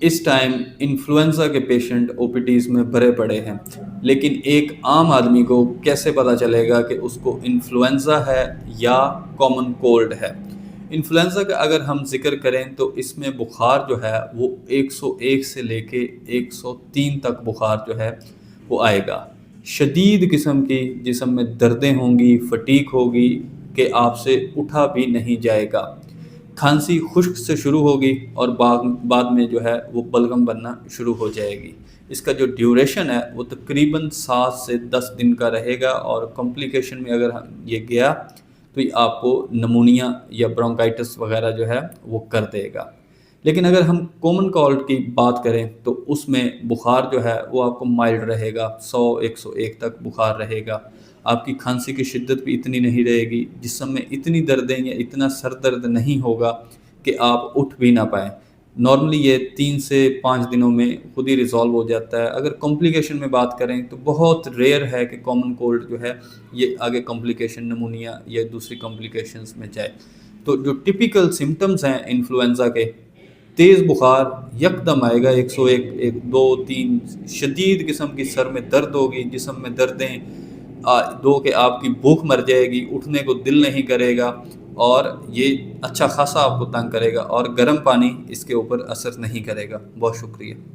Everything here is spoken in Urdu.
اس ٹائم انفلوئنزا کے پیشنٹ او پی ڈیز میں بھرے پڑے ہیں، لیکن ایک عام آدمی کو کیسے پتہ چلے گا کہ اس کو انفلوئنزا ہے یا کامن کولڈ ہے؟ انفلوئنزا کا اگر ہم ذکر کریں تو اس میں بخار جو ہے وہ 101 سے لے کے 103 تک بخار جو ہے وہ آئے گا، شدید قسم کی جسم میں دردیں ہوں گی، فٹیک ہوگی کہ آپ سے اٹھا بھی نہیں جائے گا، کھانسی خشک سے شروع ہوگی اور بعد میں جو ہے وہ بلغم بننا شروع ہو جائے گی۔ اس کا جو ڈیوریشن ہے وہ تقریباً 7 سے 10 دن کا رہے گا، اور کمپلیکیشن میں اگر یہ گیا تو یہ آپ کو نمونیا یا برونکائٹس وغیرہ جو ہے وہ کر دے گا۔ لیکن اگر ہم کامن کولڈ کی بات کریں تو اس میں بخار جو ہے وہ آپ کو مائلڈ رہے گا، 100-101 تک بخار رہے گا، آپ کی کھانسی کی شدت بھی اتنی نہیں رہے گی، جسم میں اتنی دردیں یا اتنا سر درد نہیں ہوگا کہ آپ اٹھ بھی نہ پائیں۔ نارملی یہ 3 سے 5 دنوں میں خود ہی ریزالو ہو جاتا ہے۔ اگر کمپلیکیشن میں بات کریں تو بہت ریئر ہے کہ کامن کولڈ جو ہے یہ آگے کمپلیکیشن نمونیا یا دوسری کمپلیکیشنز میں جائے۔ تو جو ٹپیکل سمٹمز ہیں انفلوئنزا کے، تیز بخار یکدم آئے گا، 101 1 2 3، شدید قسم کی سر میں درد ہوگی، جسم میں دردیں، دو کہ آپ کی بھوک مر جائے گی، اٹھنے کو دل نہیں کرے گا، اور یہ اچھا خاصا آپ کو تنگ کرے گا، اور گرم پانی اس کے اوپر اثر نہیں کرے گا۔ بہت شکریہ۔